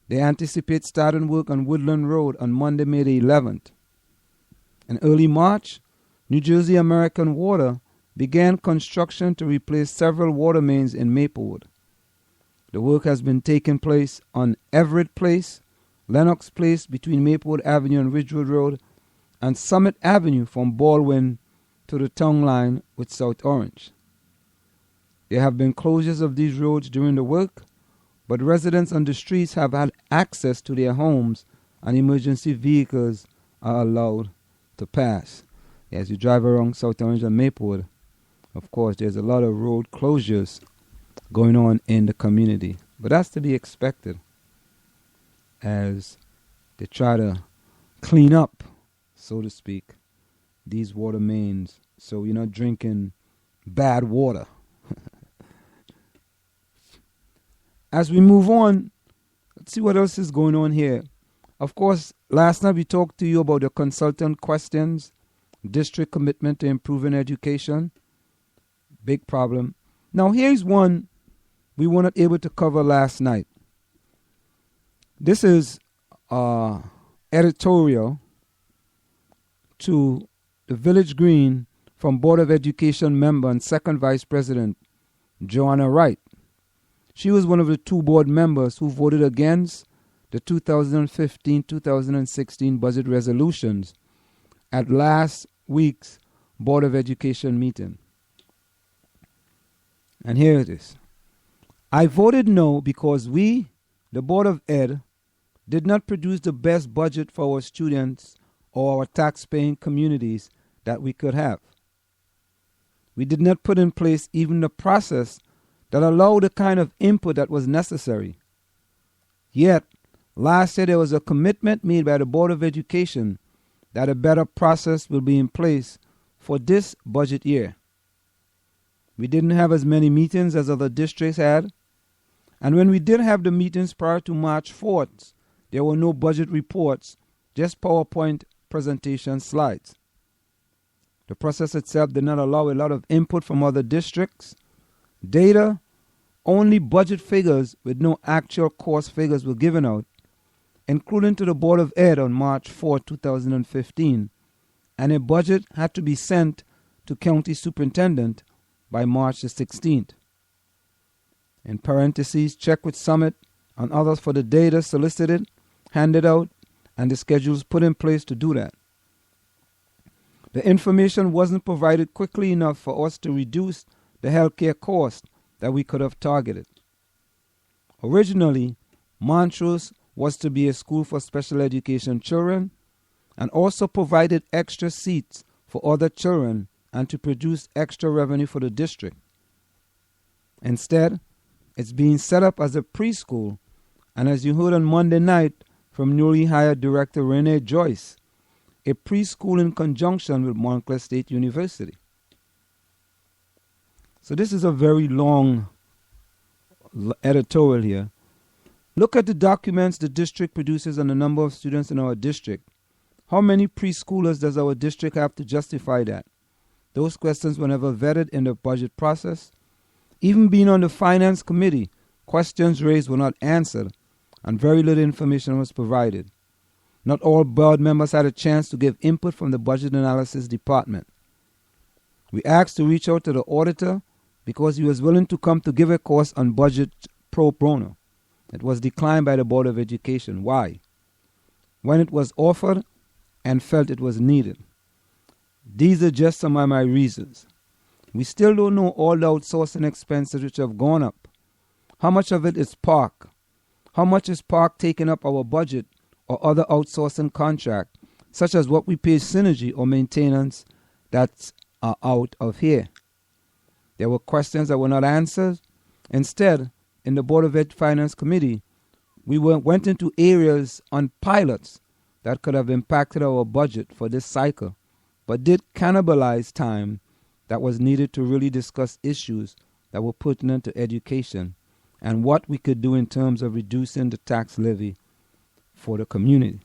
They anticipate starting work on Woodland Road on Monday, May the 11th. In early March, New Jersey American Water began construction to replace several water mains in Maplewood. The work has been taking place on Everett Place, Lenox Place between Maplewood Avenue and Ridgewood Road, and Summit Avenue from Baldwin to the town line with South Orange. There have been closures of these roads during the work, but residents on the streets have had access to their homes and emergency vehicles are allowed to pass. As you drive around South Orange and Maplewood, of course, there's a lot of road closures going on in the community. But that's to be expected as they try to clean up, so to speak, these water mains so you're not drinking bad water. As we move on, let's see what else is going on here. Of course, last night we talked to you about the consultant questions, district commitment to improving education. Big problem. Now here's one we were not able to cover last night. This is editorial to the Village Green from Board of Education member and second Vice President Joanna Wright. She was one of the two board members who voted against the 2015-2016 budget resolutions at last week's Board of Education meeting. And here it is. I voted no because we, the Board of Ed, did not produce the best budget for our students or our tax-paying communities that we could have. We did not put in place even the process that allowed the kind of input that was necessary. Yet, last year there was a commitment made by the Board of Education that a better process will be in place for this budget year. We didn't have as many meetings as other districts had, and when we did have the meetings prior to March 4th, there were no budget reports, just PowerPoint presentation slides. The process itself did not allow a lot of input from other districts. Data, only budget figures with no actual cost figures were given out, including to the Board of Ed on March 4, 2015, and a budget had to be sent to county superintendent by March the 16th. In parentheses, check with Summit and others for the data solicited, handed out, and the schedules put in place to do that. The information wasn't provided quickly enough for us to reduce the healthcare cost that we could have targeted. Originally, Montrose was to be a school for special education children and also provided extra seats for other children and to produce extra revenue for the district. Instead, it's being set up as a preschool, and as you heard on Monday night from newly hired Director Renee Joyce, a preschool in conjunction with Montclair State University. So this is a very long editorial here. Look at the documents the district produces on the number of students in our district. How many preschoolers does our district have to justify that? Those questions were never vetted in the budget process. Even being on the finance committee, questions raised were not answered, and very little information was provided. Not all board members had a chance to give input from the budget analysis department. We asked to reach out to the auditor because he was willing to come to give a course on budget pro bono. It was declined by the Board of Education. Why? When it was offered and felt it was needed. These are just some of my reasons. We still don't know all the outsourcing expenses which have gone up. How much of it is park? How much is park taking up our budget or other outsourcing contract, such as what we pay Synergy or maintenance that's out of here? There were questions that were not answered. Instead, in the Board of Ed Finance Committee, we went into areas on pilots that could have impacted our budget for this cycle, but did cannibalize time that was needed to really discuss issues that were pertinent to education and what we could do in terms of reducing the tax levy for the community.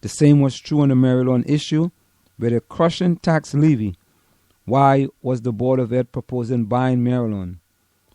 The same was true on the Maryland issue, with a crushing tax levy. Why was the Board of Ed proposing buying Maryland?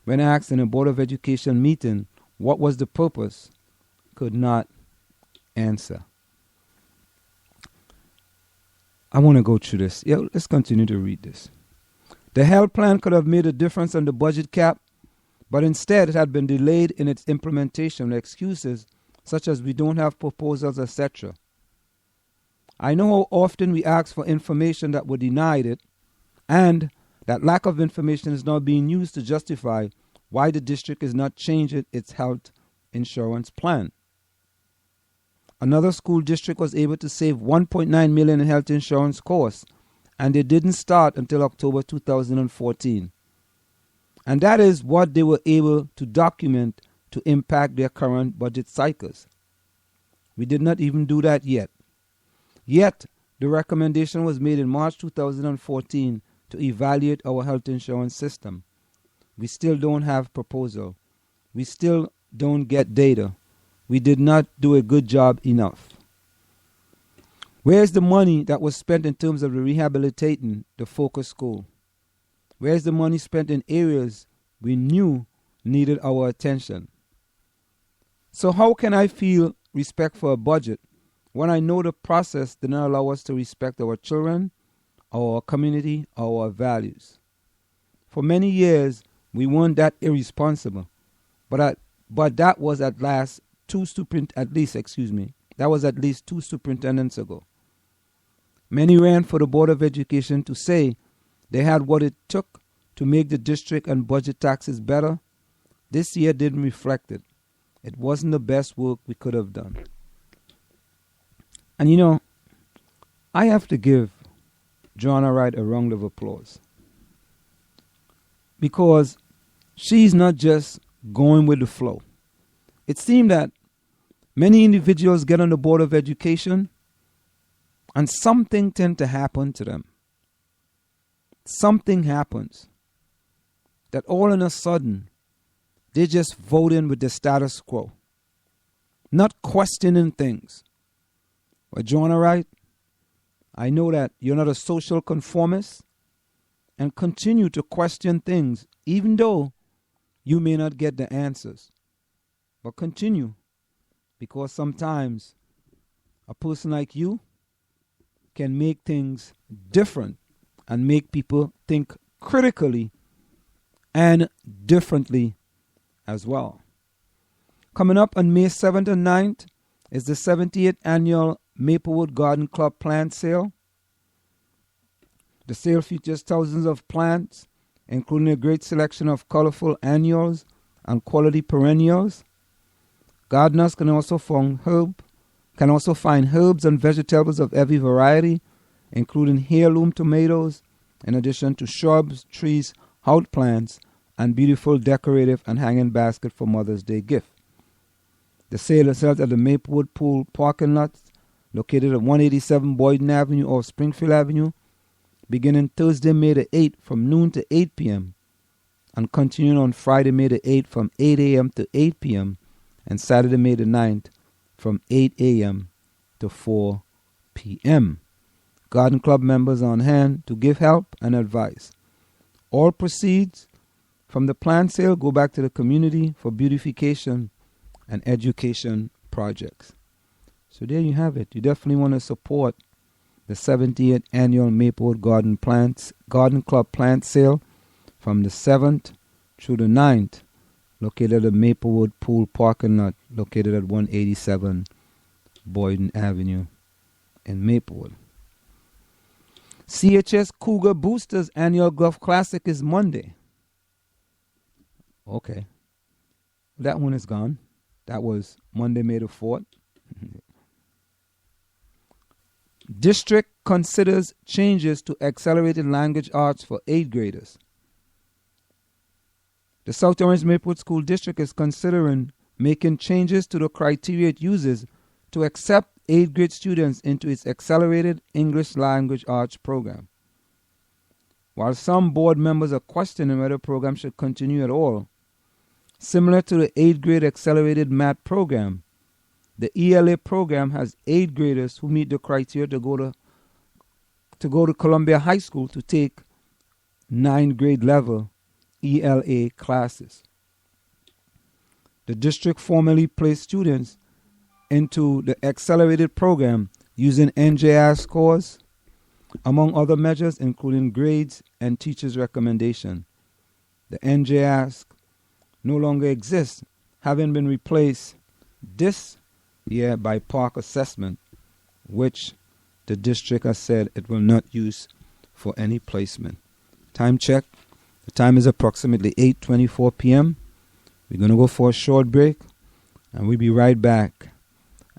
When asked in a Board of Education meeting what was the purpose, could not answer. I want to go through this. Yeah, let's continue to read this. The health plan could have made a difference on the budget cap, but instead it had been delayed in its implementation with excuses such as we don't have proposals, etc. I know how often we ask for information that were denied it, and that lack of information is now being used to justify why the district is not changing its health insurance plan. Another school district was able to save $1.9 million in health insurance costs, and they didn't start until October 2014. And that is what they were able to document to impact their current budget cycles. We did not even do that yet. Yet, the recommendation was made in March 2014 to evaluate our health insurance system. We still don't have proposal. We still don't get data. We did not do a good job enough. Where is the money that was spent in terms of rehabilitating the focus school? Where is the money spent in areas we knew needed our attention? So how can I feel respect for a budget when I know the process did not allow us to respect our children, our community, our values? For many years, we weren't that irresponsible, but that was at least two superintendents ago. Many ran for the Board of Education to say they had what it took to make the district and budget taxes better. This year didn't reflect it. It wasn't the best work we could have done. And you know, I have to give Joanna Wright a round of applause, because she's not just going with the flow. It seemed that many individuals get on the Board of Education and something tends to happen to them. Something happens that all of a sudden they just vote in with the status quo, not questioning things. But Joanna Wright, I know that you're not a social conformist, and continue to question things even though you may not get the answers. But continue, because sometimes a person like you can make things different and make people think critically and differently as well. Coming up on May 7th and 9th is the 78th annual Maplewood Garden Club plant sale. The sale features thousands of plants, including a great selection of colorful annuals and quality perennials. Gardeners can also find herbs and vegetables of every variety, including heirloom tomatoes, in addition to shrubs, trees, house plants, and beautiful decorative and hanging basket for Mother's Day gift. The sale is held at the Maplewood Pool parking lot, located at 187 Boyden Avenue or Springfield Avenue, beginning Thursday, May the 8th from noon to 8 p.m. and continuing on Friday, May the 8th from 8 a.m. to 8 p.m. and Saturday, May the 9th from 8 a.m. to 4 p.m. Garden Club members on hand to give help and advice. All proceeds from the plant sale go back to the community for beautification and education projects. So there you have it. You definitely want to support the 70th annual Maplewood Garden Club plant sale from the 7th through the 9th, located at the Maplewood Pool parking lot, located at 187 Boyden Avenue in Maplewood. CHS Cougar Boosters Annual Golf Classic is Monday. Okay. That one is gone. That was Monday, May the 4th. District considers changes to accelerated language arts for 8th graders. The South Orange Maplewood School District is considering making changes to the criteria it uses to accept 8th grade students into its accelerated English language arts program. While some board members are questioning whether the program should continue at all, similar to the 8th grade accelerated math program, the ELA program has 8th graders who meet the criteria to go to Columbia High School to take 9th grade level ELA classes. The district formerly placed students into the accelerated program using NJI scores, among other measures including grades and teachers' recommendation. The NJI no longer exists, having been replaced this year by Park Assessment, which the district has said it will not use for any placement. Time check. The time is approximately 8:24 p.m. We're going to go for a short break, and we'll be right back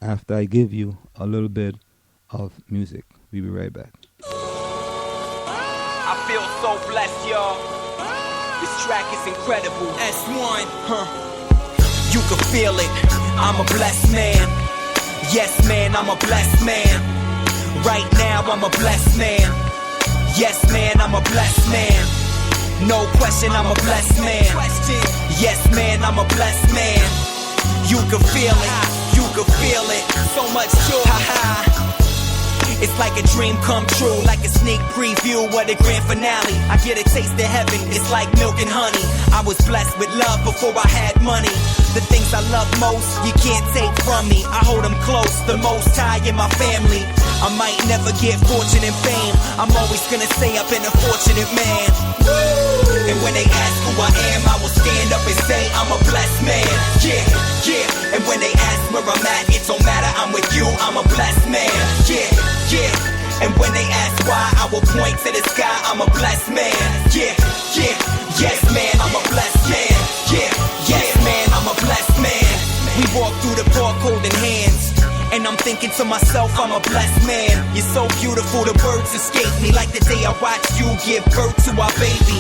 after I give you a little bit of music. We'll be right back. I feel so blessed, y'all. This track is incredible. S1, You can feel it. I'm a blessed man. Yes, man, I'm a blessed man. Right now, I'm a blessed man. Yes, man, I'm a blessed man. No question, I'm a blessed man. Yes, man, I'm a blessed man. You can feel it. You can feel it. So much joy. It's like a dream come true, like a sneak preview of the grand finale. I get a taste of heaven, it's like milk and honey. I was blessed with love before I had money. The things I love most, you can't take from me. I hold them close, the most high in my family. I might never get fortune and fame, I'm always gonna say I've been a fortunate man. And when they ask who I am, I will stand up and say I'm a blessed man. Yeah, yeah. And when they ask where I'm at, it don't matter, I'm with you, I'm a blessed man. Yeah, yeah. And when they ask why, I will point to the sky, I'm a blessed man. Yeah, yeah. Yes, man, I'm a blessed man. Yeah, yes, man, I'm a blessed man. We walk through the park holding hands, and I'm thinking to myself, I'm a blessed man. You're so beautiful, the words escape me, like the day I watched you give birth to our baby.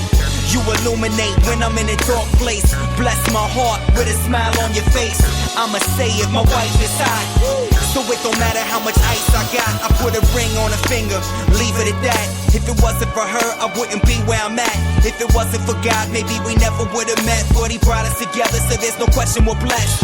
You illuminate when I'm in a dark place. Bless my heart with a smile on your face. I'ma say it, my wife is hot, so it don't matter how much ice I got. I put a ring on her finger, leave it at that. If it wasn't for her, I wouldn't be where I'm at. If it wasn't for God, maybe we never would've met. But he brought us together, so there's no question we're blessed.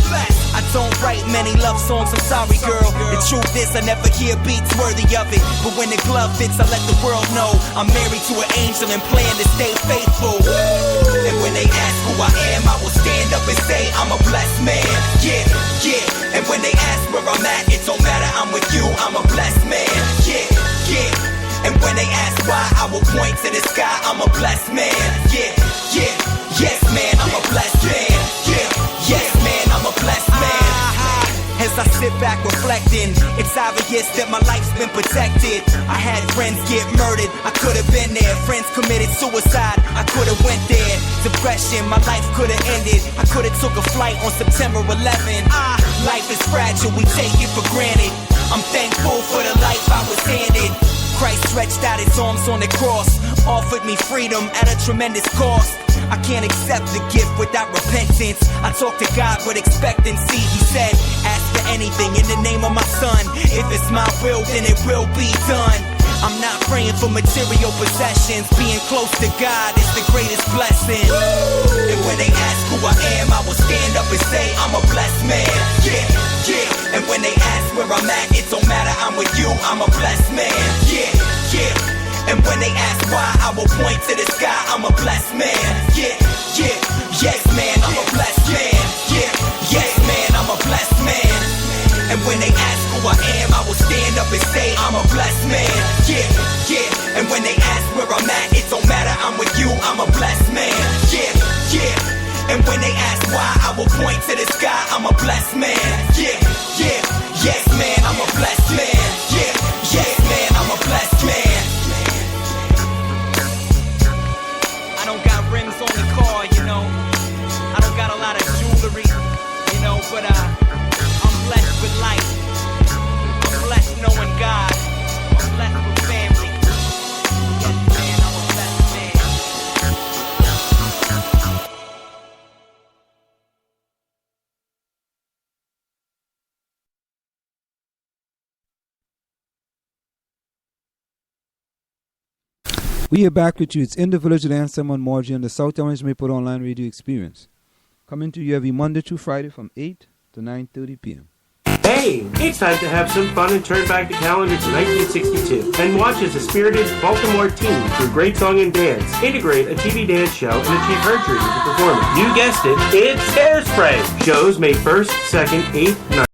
I don't write many love songs, I'm sorry girl. The truth is I never hear beats worthy of it. But when the glove fits, I let the world know I'm married to an angel and plan to stay faithful. And when they ask who I am, I will stand up and say I'm a blessed man. Yeah, yeah. And when they ask where I'm at, it don't matter, I'm with you, I'm a blessed man. Yeah, yeah. And when they ask why, I will point to the sky, I'm a blessed man. Yeah, yeah. Yes, man, I'm a blessed man. Yeah, yes, man, I'm a blessed man. As I sit back reflecting, it's obvious that my life's been protected. I had friends get murdered, I could've been there. Friends committed suicide, I could've went there. Depression, my life could've ended. I could've took a flight on September 11. Life is fragile, we take it for granted. I'm thankful for the life I was handed. Christ stretched out his arms on the cross, offered me freedom at a tremendous cost. I can't accept the gift without repentance. I talk to God with expectancy. He said, ask for anything in the name of my son. If it's my will, then it will be done. I'm not praying for material possessions. Being close to God is the greatest blessing. And when they ask who I am, I will stand up and say I'm a blessed man. Yeah, yeah. And when they ask where I'm at, it don't matter, I'm with you, I'm a blessed man. Yeah, yeah. And when they ask why, I will point to the sky, I'm a blessed man. Yeah, yeah. Yes, man, I'm a blessed man. Yeah, yes, man, I'm a blessed man. And when they ask who I am, I will stand up and say I'm a blessed man. Yeah, yeah. And when they ask where I'm at, it don't matter, I'm with you, I'm a blessed man. Yeah, yeah. And when they ask why, I will point to the sky, I'm a blessed man. Yeah, yeah. Yes, man, I'm a blessed man. Yeah, yes, man, I'm a blessed man. I don't got rims on the car, you know. I don't got a lot of jewelry, you know, but I'm blessed with life. I'm blessed knowing God. I'm blessed with family. Yes, man, I'm a blessed man. We are back with you. It's In the Village with Ansem on Margie on the South Orange Maple Online Radio Experience. Coming to you every Monday through Friday from 8 to 9:30 p.m. Hey, it's time to have some fun and turn back the calendar to 1962 and watch as a spirited Baltimore team, through great song and dance, integrate a TV dance show and achieve archery with the performance. You guessed it, it's Hairspray. Shows May 1st, 2nd, 8th, 9th.